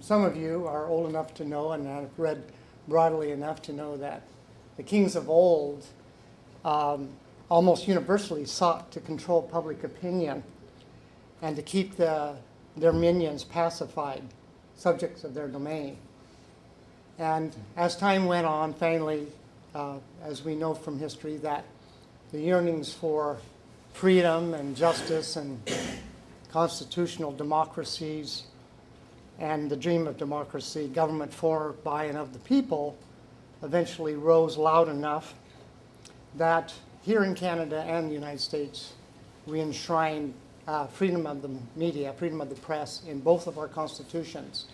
Some of you are old enough to know and have read broadly enough to know that the kings of old almost universally sought to control public opinion and to keep their minions pacified, subjects of their domain. And as time went on, finally, as we know from history, that the yearnings for freedom and justice and constitutional democracies and the dream of democracy, government for, by, and of the people, eventually rose loud enough that here in Canada and the United States, we enshrined freedom of the media, freedom of the press in both of our constitutions.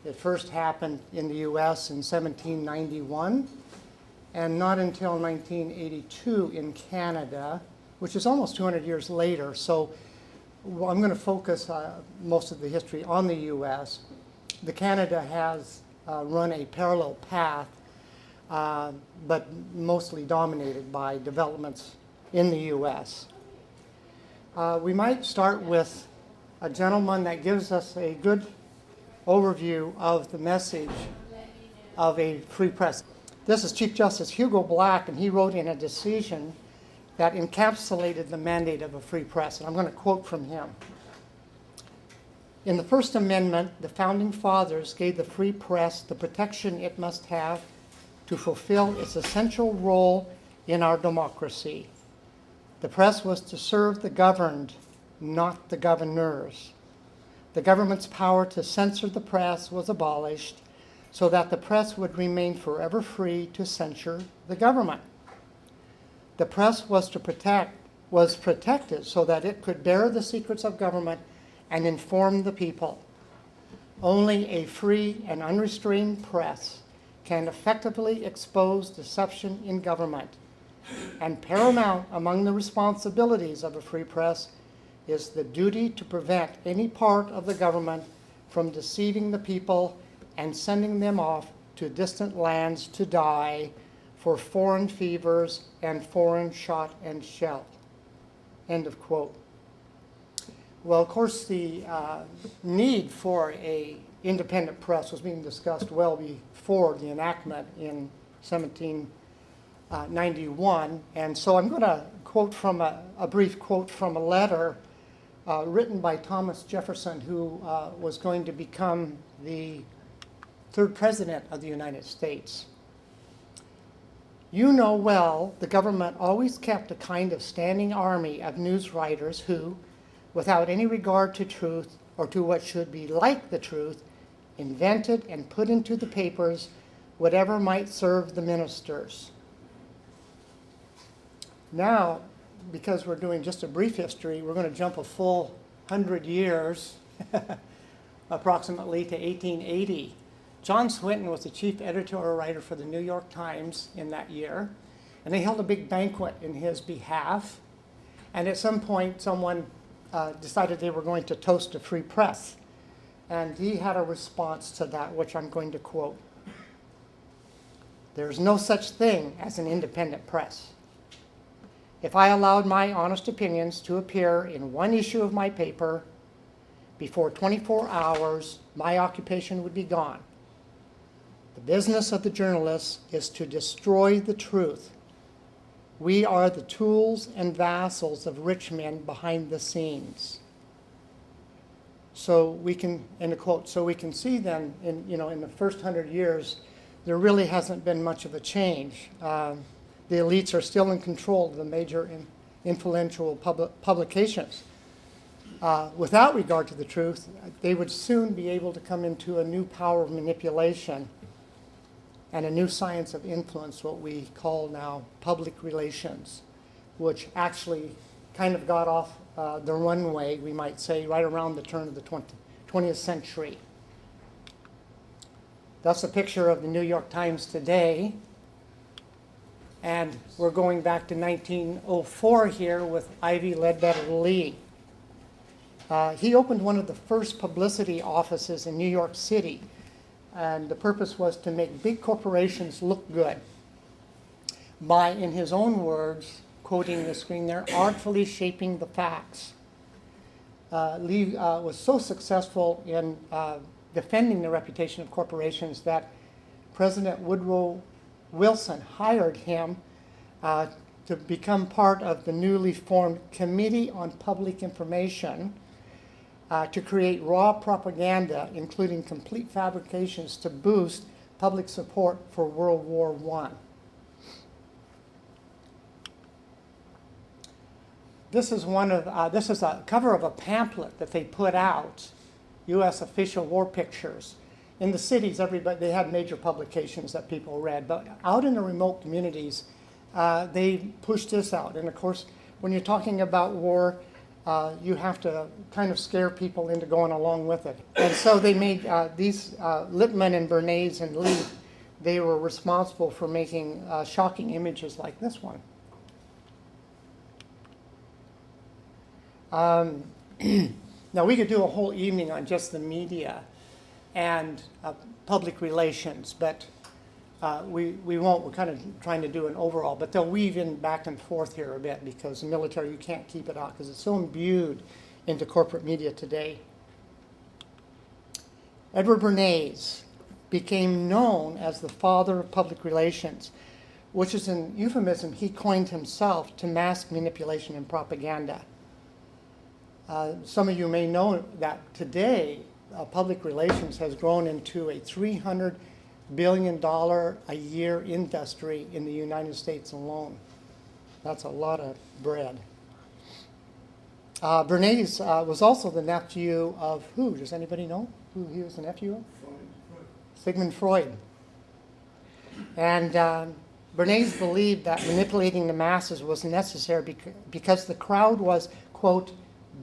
It first happened in the US in 1791, and not until 1982 in Canada, which is almost 200 years later. So I'm going to focus most of the history on the US. The Canada has run a parallel path, but mostly dominated by developments in the US. We might start with a gentleman that gives us a good overview of the message of a free press. This is Chief Justice Hugo Black, and he wrote in a decision that encapsulated the mandate of a free press. And I'm going to quote from him. In the First Amendment, the Founding Fathers gave the free press the protection it must have to fulfill its essential role in our democracy. The press was to serve the governed, not the governors. The government's power to censor the press was abolished so that the press would remain forever free to censure the government. The press was protected so that it could bear the secrets of government and inform the people. Only a free and unrestrained press can effectively expose deception in government. And paramount among the responsibilities of a free press is the duty to prevent any part of the government from deceiving the people and sending them off to distant lands to die for foreign fevers and foreign shot and shell. End of quote. Well, of course, the need for an independent press was being discussed well before the enactment in 1791. And so I'm going to quote from a brief quote from a letter written by Thomas Jefferson, who was going to become the third president of the United States. You know well, the government always kept a kind of standing army of news writers who, without any regard to truth or to what should be like the truth, invented and put into the papers whatever might serve the ministers. Now, because we're doing just a brief history, we're going to jump a full 100 years, approximately, to 1880. John Swinton was the chief editorial writer for the New York Times in that year, and they held a big banquet in his behalf. And at some point, someone decided they were going to toast a free press. And he had a response to that, which I'm going to quote. There's no such thing as an independent press. If I allowed my honest opinions to appear in one issue of my paper, before 24 hours, my occupation would be gone. The business of the journalists is to destroy the truth. We are the tools and vassals of rich men behind the scenes. So we can, end of quote, so we can see then in the first 100 years, there really hasn't been much of a change. The elites are still in control of the major influential publications. Without regard to the truth, they would soon be able to come into a new power of manipulation and a new science of influence, what we call now public relations, which actually kind of got off the runway, we might say, right around the turn of the 20th century. That's a picture of the New York Times today. And we're going back to 1904 here with Ivy Ledbetter Lee. He opened one of the first publicity offices in New York City, and the purpose was to make big corporations look good by, in his own words, quoting the screen there, artfully shaping the facts. Lee was so successful in defending the reputation of corporations that President Woodrow Wilson hired him to become part of the newly formed Committee on Public Information to create raw propaganda, including complete fabrications to boost public support for World War I. This is a cover of a pamphlet that they put out, U.S. official war pictures. In the cities, they had major publications that people read, but out in the remote communities, they pushed this out. And of course, when you're talking about war, you have to kind of scare people into going along with it. And so they made these, Lippmann and Bernas and Lee, they were responsible for making shocking images like this one. Now, we could do a whole evening on just the media and public relations, but we won't. We're kind of trying to do an overall, but they'll weave in back and forth here a bit because the military, you can't keep it out because it's so imbued into corporate media today. Edward Bernays became known as the father of public relations, which is an euphemism he coined himself to mask manipulation and propaganda. Some of you may know that today public relations has grown into a $300 billion a year industry in the United States alone. That's a lot of bread. Bernays was also the nephew of who? Does anybody know who he was the nephew of? Sigmund Freud. And Bernays believed that manipulating the masses was necessary because the crowd was, quote,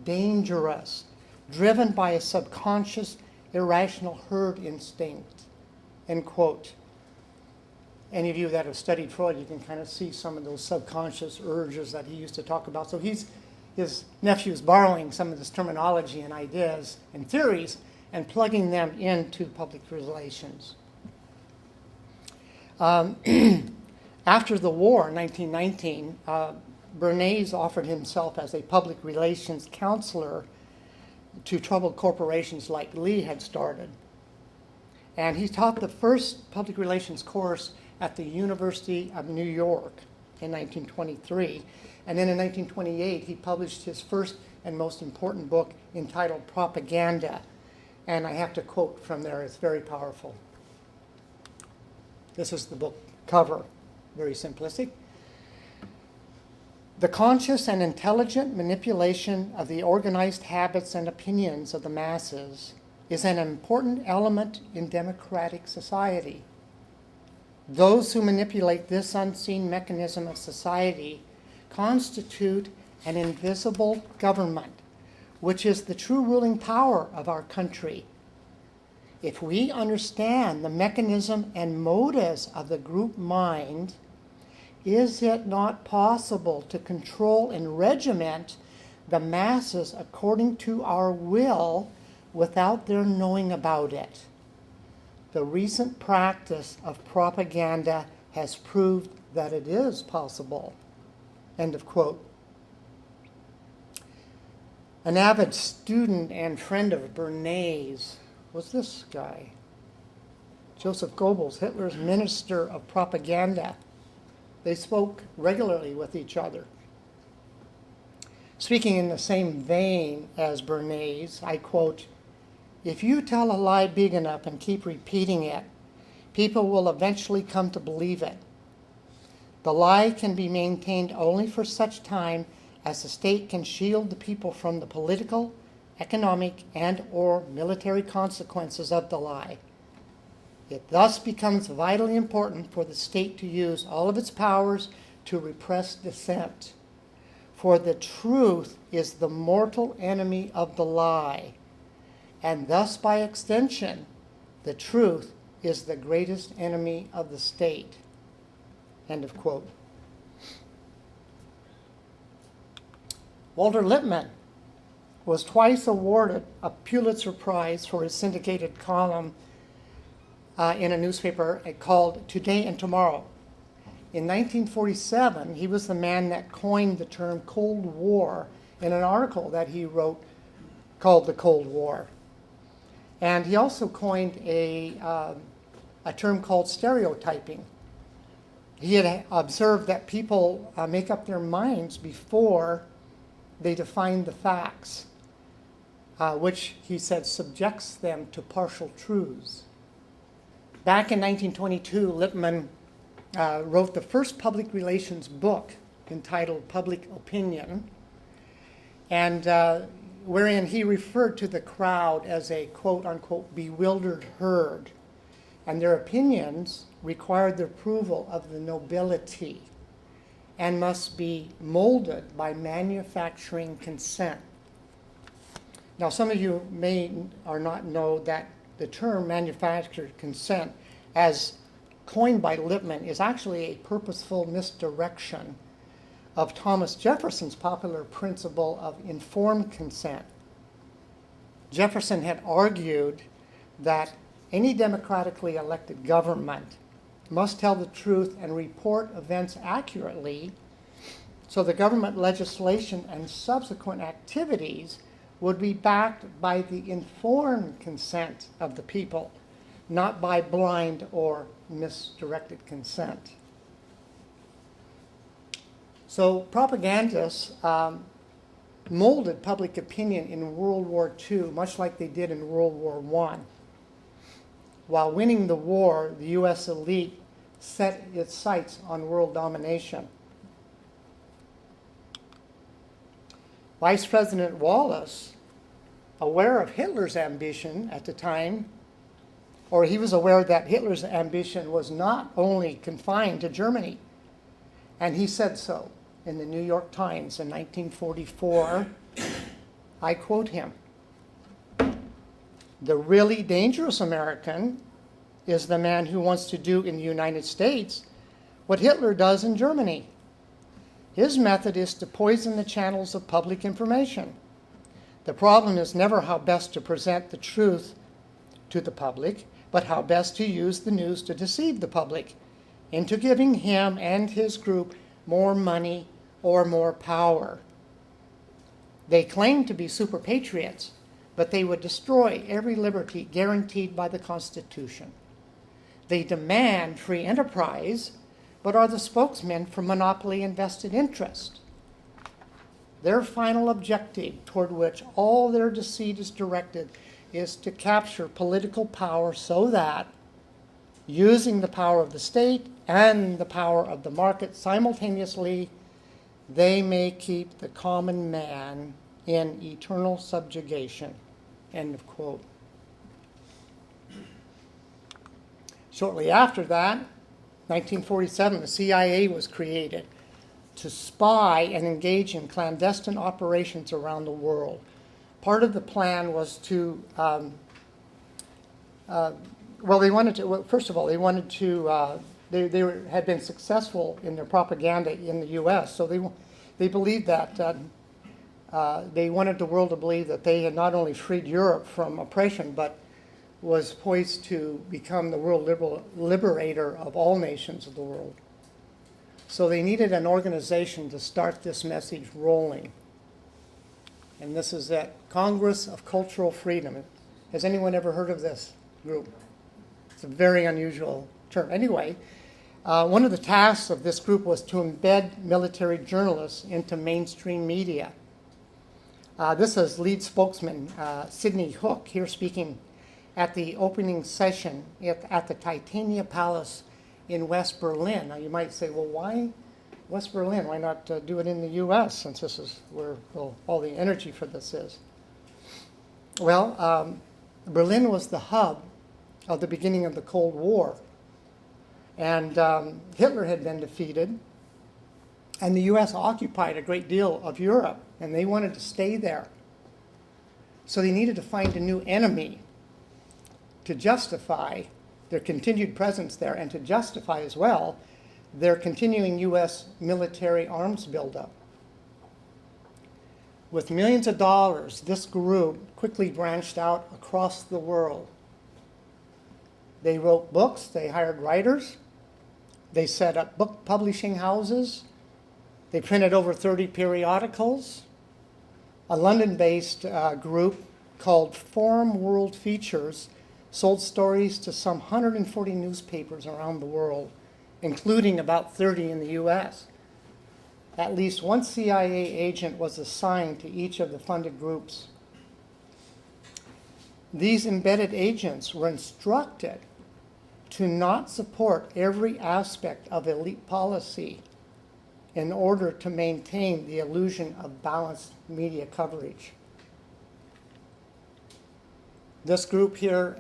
dangerous, driven by a subconscious, irrational herd instinct, end quote. Any of you that have studied Freud, you can kind of see some of those subconscious urges that he used to talk about. So his nephew's borrowing some of this terminology and ideas and theories and plugging them into public relations. After the war in 1919, Bernays offered himself as a public relations counselor to troubled corporations like Lee had started. And he taught the first public relations course at the University of New York in 1923. And then in 1928, he published his first and most important book entitled Propaganda. And I have to quote from there, it's very powerful. This is the book cover, very simplistic. The conscious and intelligent manipulation of the organized habits and opinions of the masses is an important element in democratic society. Those who manipulate this unseen mechanism of society constitute an invisible government, which is the true ruling power of our country. If we understand the mechanism and motives of the group mind, is it not possible to control and regiment the masses according to our will without their knowing about it? The recent practice of propaganda has proved that it is possible. End of quote. An avid student and friend of Bernays was this guy, Joseph Goebbels, Hitler's minister of propaganda. They spoke regularly with each other. Speaking in the same vein as Bernays, I quote, "If you tell a lie big enough and keep repeating it, people will eventually come to believe it. The lie can be maintained only for such time as the state can shield the people from the political, economic, and/or military consequences of the lie. It thus becomes vitally important for the state to use all of its powers to repress dissent. For the truth is the mortal enemy of the lie, and thus by extension, the truth is the greatest enemy of the state." End of quote. Walter Lippmann was twice awarded a Pulitzer Prize for his syndicated column in a newspaper called Today and Tomorrow. In 1947, he was the man that coined the term Cold War in an article that he wrote called The Cold War. And he also coined a term called stereotyping. He had observed that people make up their minds before they define the facts, which he said subjects them to partial truths. Back in 1922, Lippmann wrote the first public relations book entitled Public Opinion, and wherein he referred to the crowd as a quote-unquote bewildered herd, and their opinions required the approval of the nobility and must be molded by manufacturing consent. Now, some of you may or not know that the term manufactured consent, as coined by Lippmann, is actually a purposeful misdirection of Thomas Jefferson's popular principle of informed consent. Jefferson had argued that any democratically elected government must tell the truth and report events accurately, so the government legislation and subsequent activities would be backed by the informed consent of the people, not by blind or misdirected consent. So propagandists molded public opinion in World War II, much like they did in World War I. While winning the war, the U.S. elite set its sights on world domination. Vice President Wallace, aware of Hitler's ambition at the time, or he was aware that Hitler's ambition was not only confined to Germany, and he said so in the New York Times in 1944. I quote him: "The really dangerous American is the man who wants to do in the United States what Hitler does in Germany. His method is to poison the channels of public information. The problem is never how best to present the truth to the public, but how best to use the news to deceive the public into giving him and his group more money or more power. They claim to be super patriots, but they would destroy every liberty guaranteed by the Constitution. They demand free enterprise, but are the spokesmen for monopoly and vested interest. Their final objective, toward which all their deceit is directed, is to capture political power so that, using the power of the state and the power of the market simultaneously, they may keep the common man in eternal subjugation." End of quote. Shortly after that, 1947, the CIA was created to spy and engage in clandestine operations around the world. Part of the plan was to, first of all, they had been successful in their propaganda in the U.S., so they believed that they wanted the world to believe that they had not only freed Europe from oppression, but was poised to become the world liberator of all nations of the world. So they needed an organization to start this message rolling. And this is it, Congress of Cultural Freedom. Has anyone ever heard of this group? It's a very unusual term. Anyway, one of the tasks of this group was to embed military journalists into mainstream media. This is lead spokesman Sidney Hook here speaking at the opening session at the Titania Palace in West Berlin. Now you might say, well, why West Berlin? Why not do it in the U.S., since this is where all the energy for this is? Well, Berlin was the hub of the beginning of the Cold War. And Hitler had been defeated, and the U.S. occupied a great deal of Europe, and they wanted to stay there. So they needed to find a new enemy to justify their continued presence there, and to justify as well their continuing U.S. military arms buildup. With millions of dollars, this group quickly branched out across the world. They wrote books, they hired writers, they set up book publishing houses, they printed over 30 periodicals. A London-based group called Forum World Features sold stories to some 140 newspapers around the world, including about 30 in the US. At least one CIA agent was assigned to each of the funded groups. These embedded agents were instructed to not support every aspect of elite policy in order to maintain the illusion of balanced media coverage. This group here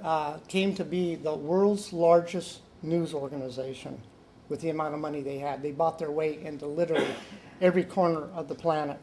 came to be the world's largest news organization with the amount of money they had. They bought their way into literally every corner of the planet.